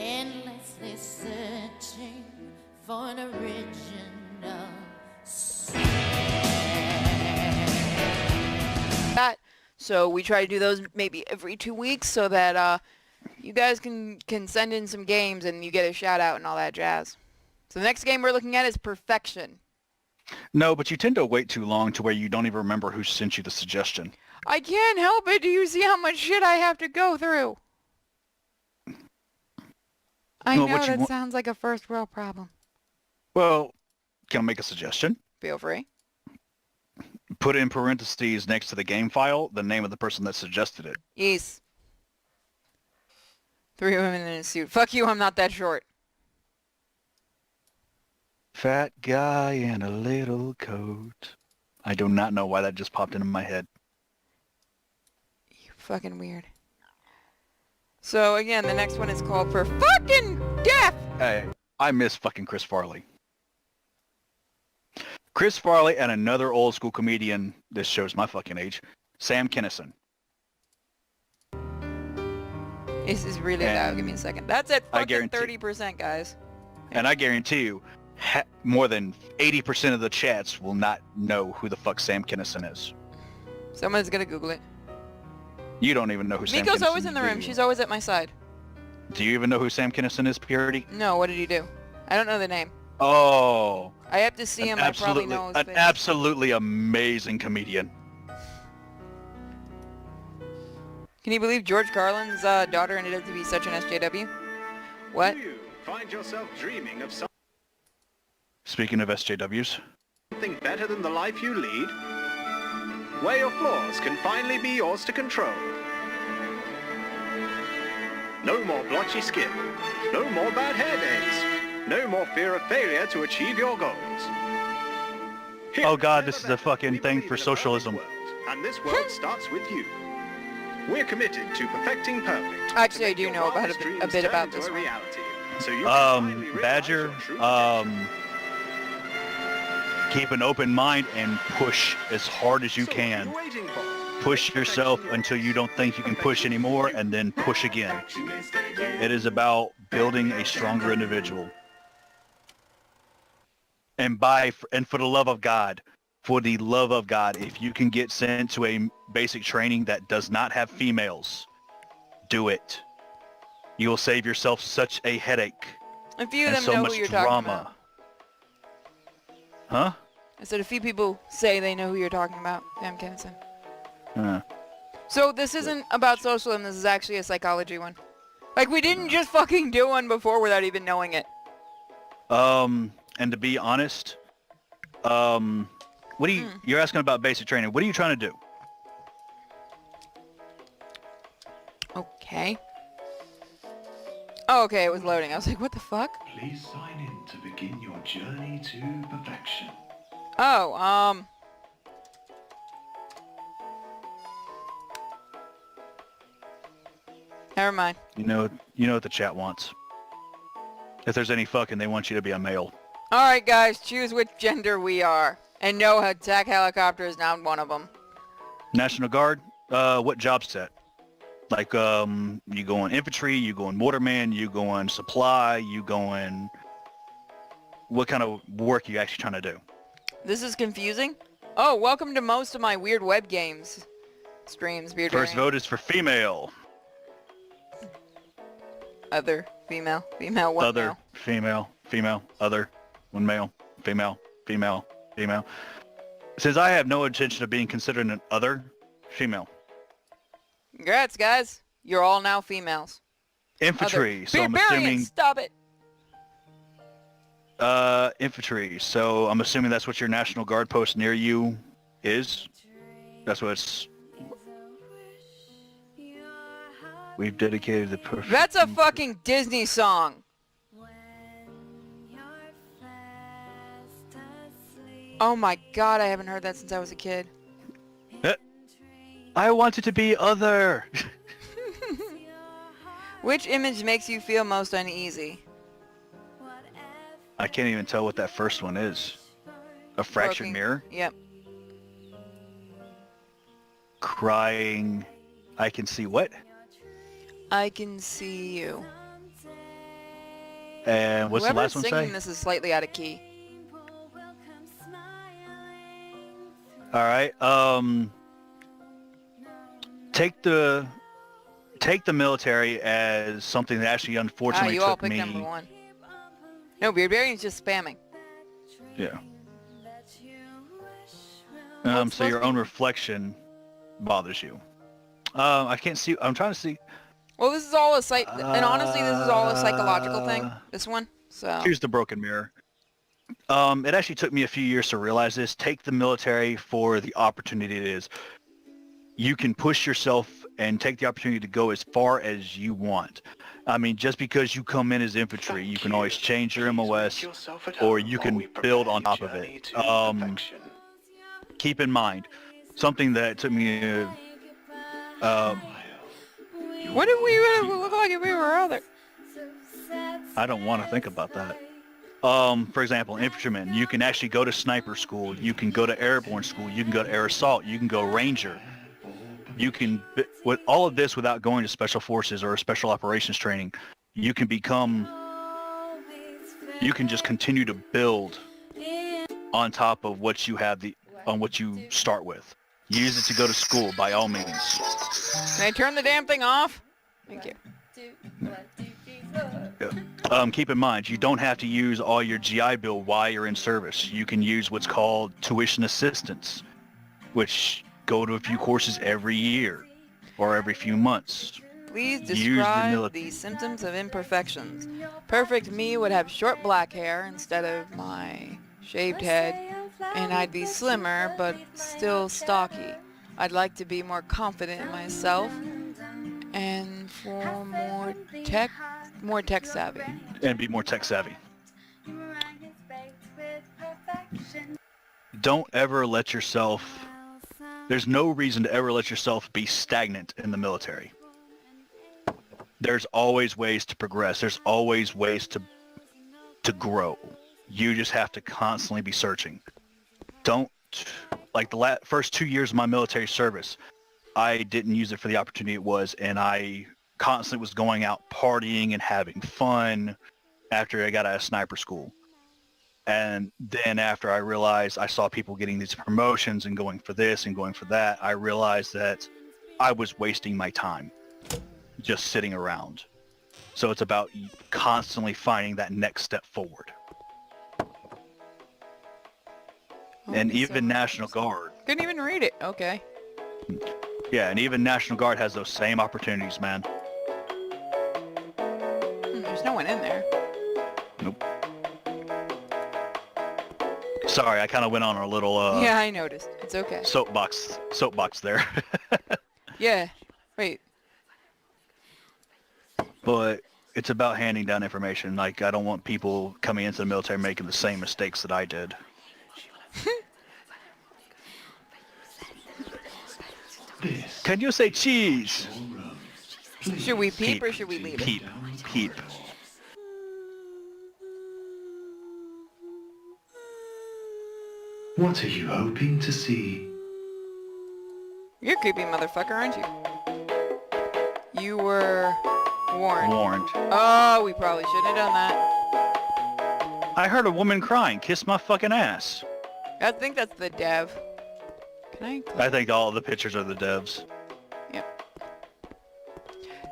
endlessly searching for an original sound. That. So we try to do those maybe every 2 weeks so that you guys can send in some games and you get a shout out and all that jazz. So the next game we're looking at is Perfection. No, but you tend to wait too long to where you don't even remember who sent you the suggestion. I can't help it. Do you see how much shit I have to go through? I know that sounds like a first world problem. Well, can I make a suggestion? Feel free. Put in parentheses next to the game file the name of the person that suggested it. Yes. 3 women in a suit. Fuck you, I'm not that short. Fat guy in a little coat. I do not know why that just popped into my head. You fucking weird. So again, the next one is called For Fucking Death! Hey, I miss fucking Chris Farley. Chris Farley and another old school comedian, this shows my fucking age, Sam Kinison. This is really loud. Give me a second. That's at fucking 30%, 30%, guys. And I guarantee you, more than 80% of the chats will not know who the fuck Sam Kinison is. Someone's gonna Google it. You don't even know who Sam Kinison is. Miko's always in the room. She's always at my side. Do you even know who Sam Kinison is, Purity? No, what did he do? I don't know the name. Oh. I have to see him. I probably know his face. An absolutely amazing comedian. Can you believe George Carlin's daughter ended up to be such an SJW? What? Do you find yourself dreaming of Speaking of SJWs. something better than the life you lead? Where your flaws can finally be yours to control. No more blotchy skin. No more bad hair days. No more fear of failure to achieve your goals. Here Oh god, at this is a Never fucking we thing believe for in a socialism. perfect world, and this world starts with you. We're committed to perfecting perfect. Actually, to I make do your know about wildest a dreams bit turn about into this a one. reality, so you can finally realize Badger, your true potential. keep an open mind and push as hard as you So what can. are you waiting for? Push yourself until you don't think you can push anymore, and then push again. It is about building a stronger individual. And for the love of God, if you can get sent to a basic training that does not have females, do it. You will save yourself such a headache A few of and them so know much who you're talking drama. about. Huh? I said a few people say they know who you're talking about. Sam Kinison. Huh. So this isn't about socialism. This is actually a psychology one. Like, we didn't just fucking do one before without even knowing it. And to be honest, what do you, you're asking about basic training. What are you trying to do? Okay. Oh, okay, it was loading. I was like, what the fuck? Please sign in to begin your journey to perfection. Oh, never mind. You know what the chat wants. If there's any fucking, they want you to be a male. Alright, guys, choose which gender we are. And no, attack helicopter is not one of them. National Guard, what job set? Like, you going infantry, you going waterman, you going supply, you going... What kind of work are you actually trying to do? This is confusing. Oh, welcome to most of my weird web games. Streams, weird First vote is for female. Other, female, one Other, male. female, other, one male, female. Since I have no intention of being considered an other, female. Congrats, guys. You're all now females. Infantry, Other. so I'm Barbarian, assuming... stop it. Infantry, so I'm assuming that's what your National Guard post near you is? That's what it's... We've dedicated the perfect... That's a fucking Disney song. Oh my god, I haven't heard that since I was a kid. I want it to be other! Which image makes you feel most uneasy? I can't even tell what that first one is. A fractured Broken. mirror? Yep. Crying... I can see what? I can see you. And what's the Whoever's last one singing say? this is slightly out of key. All right. Take the military as something that actually unfortunately you all took picked me. number 1. No, Beardbarian's just spamming. Yeah. What's So your supposed to own be- reflection bothers you. I can't see. I'm trying to see. Well, this is all and honestly, this is all a psychological thing. This one. So. Here's the broken mirror. It actually took me a few years to realize this. Take the military for the opportunity it is. You can push yourself and take the opportunity to go as far as you want. I mean, just because you come in as infantry, you can always change your MOS, or you can build on top of it. Keep in mind, something that took me What did we look like if we were other? I don't want to think about that. For example, infantryman, you can actually go to sniper school, you can go to airborne school, you can go to air assault, you can go ranger. You can, with all of this without going to special forces or special operations training, you can just continue to build on top of what you have on what you start with. Use it to go to school by all means. Can I turn the damn thing off? Thank you. Keep in mind, you don't have to use all your GI Bill while you're in service. You can use what's called tuition assistance, which go to a few courses every year or every few months. Please Use the describe the symptoms of imperfections. Perfect me would have short black hair instead of my shaved head, and I'd be slimmer but still stocky. I'd like to be more confident in myself and for more tech savvy. And be more tech savvy. Don't ever let yourself, there's no reason to ever let yourself be stagnant in the military. There's always ways to progress. There's always ways to grow. You just have to constantly be searching. Don't, like the first 2 years of my military service, I didn't use it for the opportunity it was, and I constantly was going out partying and having fun after I got out of sniper school. And then after I realized I saw people getting these promotions and going for this and going for that, I realized that I was wasting my time just sitting around. So it's about constantly finding that next step forward. And even National Guard. Couldn't even read it. Okay. Yeah, and even National Guard has those same opportunities, man. There's no one in there. Nope. Sorry, I kind of went on a little Yeah, I noticed. It's okay. soapbox there. Yeah. Wait. But it's about handing down information. Like, I don't want people coming into the military making the same mistakes that I did. This Can you say cheese? Should we peep or should we leave it? Peep. What are you hoping to see? You're a creepy motherfucker, aren't you? You were warned. Warned. Oh, we probably shouldn't have done that. I heard a woman crying. Kiss my fucking ass. I think that's the dev. Can I think all of the pictures are the devs. Yep.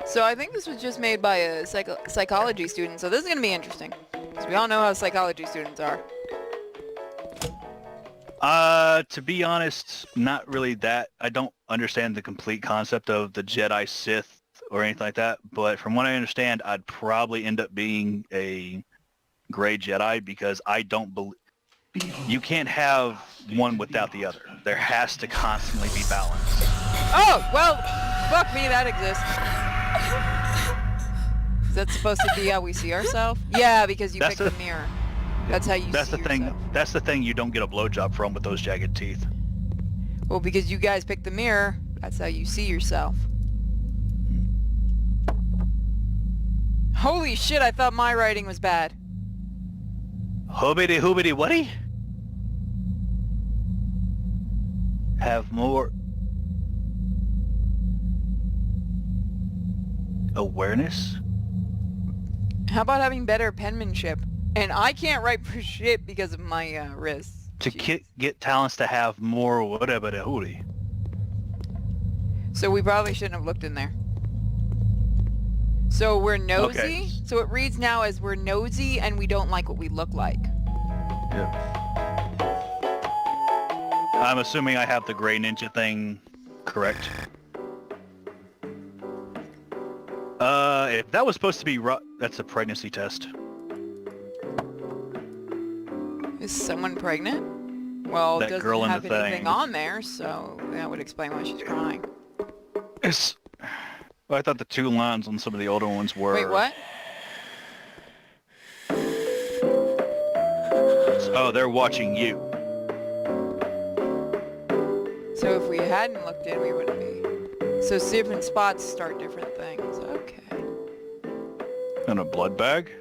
So I think this was just made by a psychology student, so this is going to be interesting. Because we all know how psychology students are. To be honest, not really that. I don't understand the complete concept of the Jedi Sith or anything like that, but from what I understand, I'd probably end up being a gray Jedi because I don't believe... You can't have one without the other. There has to constantly be balance. Oh, well, fuck me, that exists. Is that supposed to be how we see ourselves? Yeah, because you picked the mirror. That's how you That's see the thing. yourself. That's the thing you don't get a blowjob from with those jagged teeth. Well, because you guys picked the mirror, that's how you see yourself. Holy shit, I thought my writing was bad. Hoobity hoobity whatty? Have more awareness? How about having better penmanship? And I can't write for shit because of my wrists. To Jeez. get talents to have more whatever the hootie. So we probably shouldn't have looked in there. So we're nosy. Okay. So it reads now as we're nosy and we don't like what we look like. Yeah. I'm assuming I have the gray ninja thing correct. If that was supposed to be that's a pregnancy test. Is someone pregnant? Well, it That doesn't girl in have the anything thing. on there, so that would explain why she's crying. It's. Well, I thought the 2 lines on some of the older ones were. Wait, what? Oh, they're watching you. So if we hadn't looked in, we wouldn't be. So different spots start different things. Okay. And a blood bag.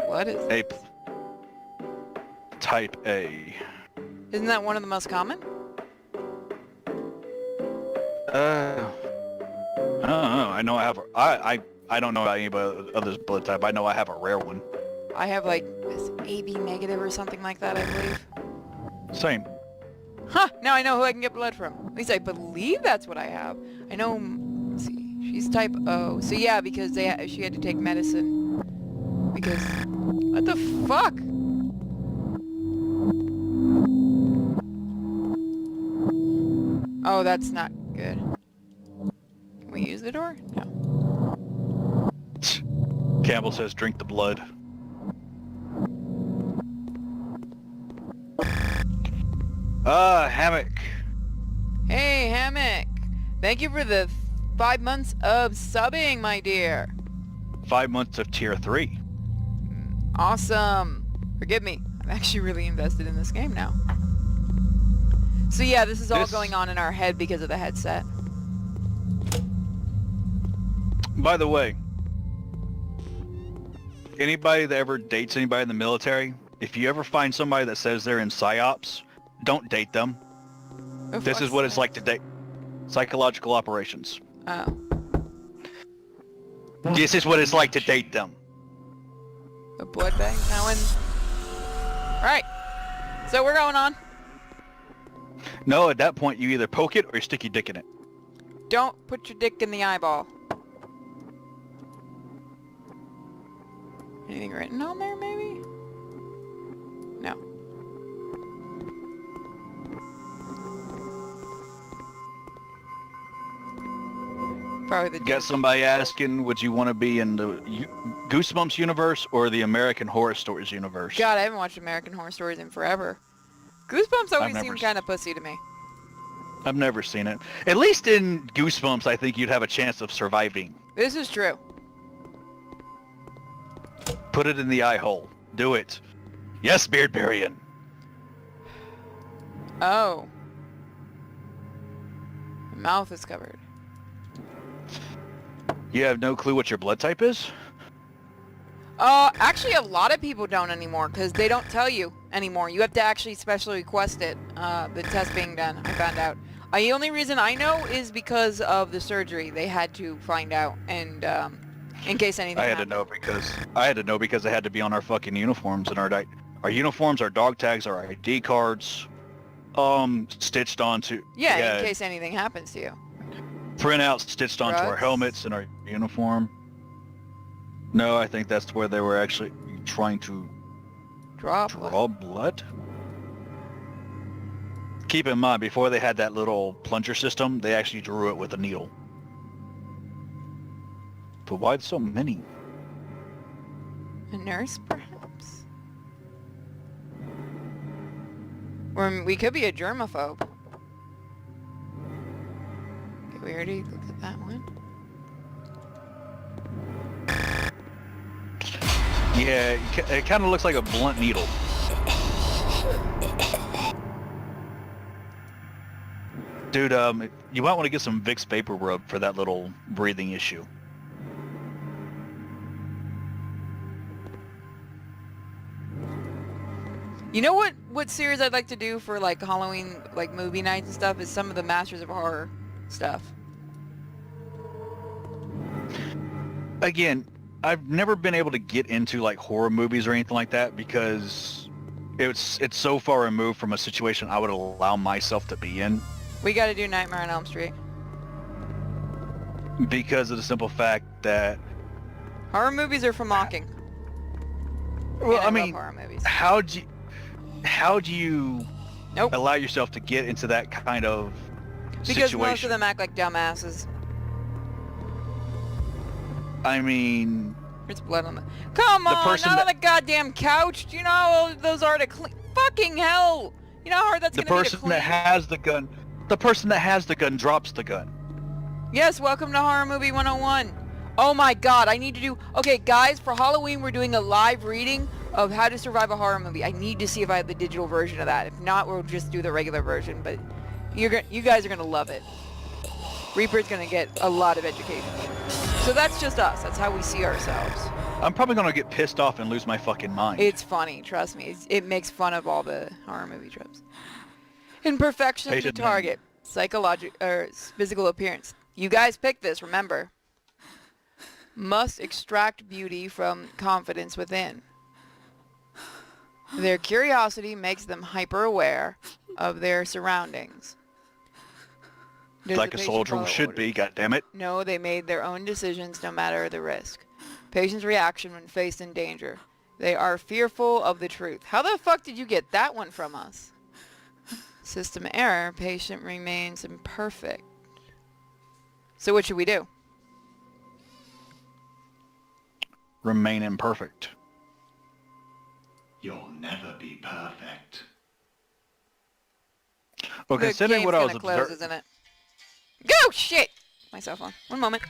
What is A. Type A. Isn't that one of the most common? I don't know. I know I have. I don't know about anybody other's blood type. I know I have a rare one. I have like this AB negative or something like that, I believe. Same. Huh, now I know who I can get blood from. At least I believe that's what I have. I know, let's see, she's type O. So yeah, because she had to take medicine. Because, what the fuck? Oh, that's not good. Can we use the door? No. Campbell says, drink the blood. Hammock. Hey, Hammock. Thank you for the 5 months of subbing, my dear. 5 months of tier 3. Awesome. Forgive me. I'm actually really invested in this game now. So yeah, this is all going on in our head because of the headset. By the way, anybody that ever dates anybody in the military, if you ever find somebody that says they're in PSYOPs, don't date them. This is what it's like to date. Psychological operations. Oh. This is what it's like to date them. A blood bag? That one? Alright. So we're going on. No, at that point you either poke it or you stick your dick in it. Don't put your dick in the eyeball. Anything written on there, maybe? No. Probably the Got somebody asking, would you want to be in the Goosebumps universe or the American Horror Stories universe? God, I haven't watched American Horror Stories in forever. Goosebumps always never seemed kind of pussy to me. I've never seen it. At least in Goosebumps, I think you'd have a chance of surviving. This is true. Put it in the eye hole. Do it. Yes, Beardbarian. Oh. My mouth is covered. You have no clue what your blood type is? Actually a lot of people don't anymore because they don't tell you anymore. You have to actually specially request it, the test being done, I found out. The only reason I know is because of the surgery. They had to find out and, in case anything I had happened. to know because they had to be on our fucking uniforms and our uniforms, our dog tags, our ID cards, stitched onto. Yeah, in case anything happens to you. Printouts stitched onto our Drugs? helmets and our uniform. No, I think that's where they were actually trying to Draw blood. Keep in mind, before they had that little plunger system, they actually drew it with a needle. But why so many? A nurse, perhaps? Or we could be a germaphobe. Okay, we already looked at that one. Yeah, it kind of looks like a blunt needle. Dude, you might want to get some Vicks Vapor Rub for that little breathing issue. You know what series I'd like to do for like Halloween, like movie nights and stuff, is some of the Masters of Horror stuff. Again, I've never been able to get into like horror movies or anything like that because it's so far removed from a situation I would allow myself to be in We got to do Nightmare on Elm Street. because of the simple fact that, Horror movies are for mocking. well, And I love mean, horror movies. how do you Nope. allow yourself to get into that kind of Because situation? most of them act like dumbasses. I mean, There's blood on the... Come The on, person not on that- the goddamn couch. Do you know how those are to clean? Fucking hell! You know how hard that's the gonna be to person clean? that has the gun, drops the gun. Yes, welcome to Horror Movie 101. Oh my god, I need to do... Okay, guys, for Halloween, we're doing a live reading of How to Survive a Horror Movie. I need to see if I have the digital version of that. If not, we'll just do the regular version, but you guys are gonna love it. Reaper's gonna get a lot of education. So that's just us. That's how we see ourselves. I'm probably gonna get pissed off and lose my fucking mind. It's funny, trust me. It makes fun of all the horror movie tropes. Imperfection to Patient target. Physical appearance. You guys picked this, remember. Must extract beauty from confidence within. Their curiosity makes them hyper-aware of their surroundings. Does like the a patient soldier follow should be, orders? goddammit. No, they made their own decisions no matter the risk. Patient's reaction when faced in danger. They are fearful of the truth. How the fuck did you get that one from us? System error. Patient remains imperfect. So what should we do? Remain imperfect. You'll never be perfect. Well, The considering game's what I was gonna close, observing, isn't it? Go! Shit! My cell phone. One moment.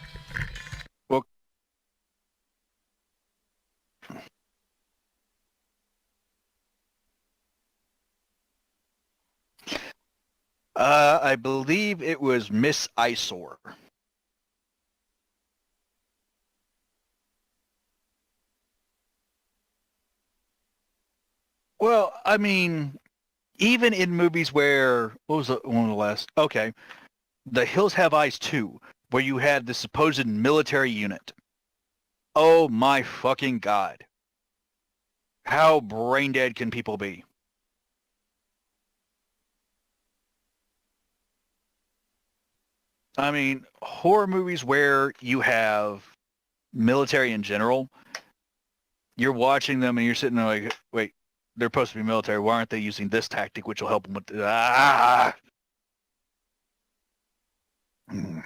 I believe it was Miss Eyesore. Well, I mean, even in movies where, what was one of the last? Okay, The Hills Have Eyes 2, where you had the supposed military unit. Oh my fucking god. How brain dead can people be? I mean, horror movies where you have military in general, you're watching them and you're sitting there like, wait, they're supposed to be military. Why aren't they using this tactic, which will help them with the... Ah! Mm.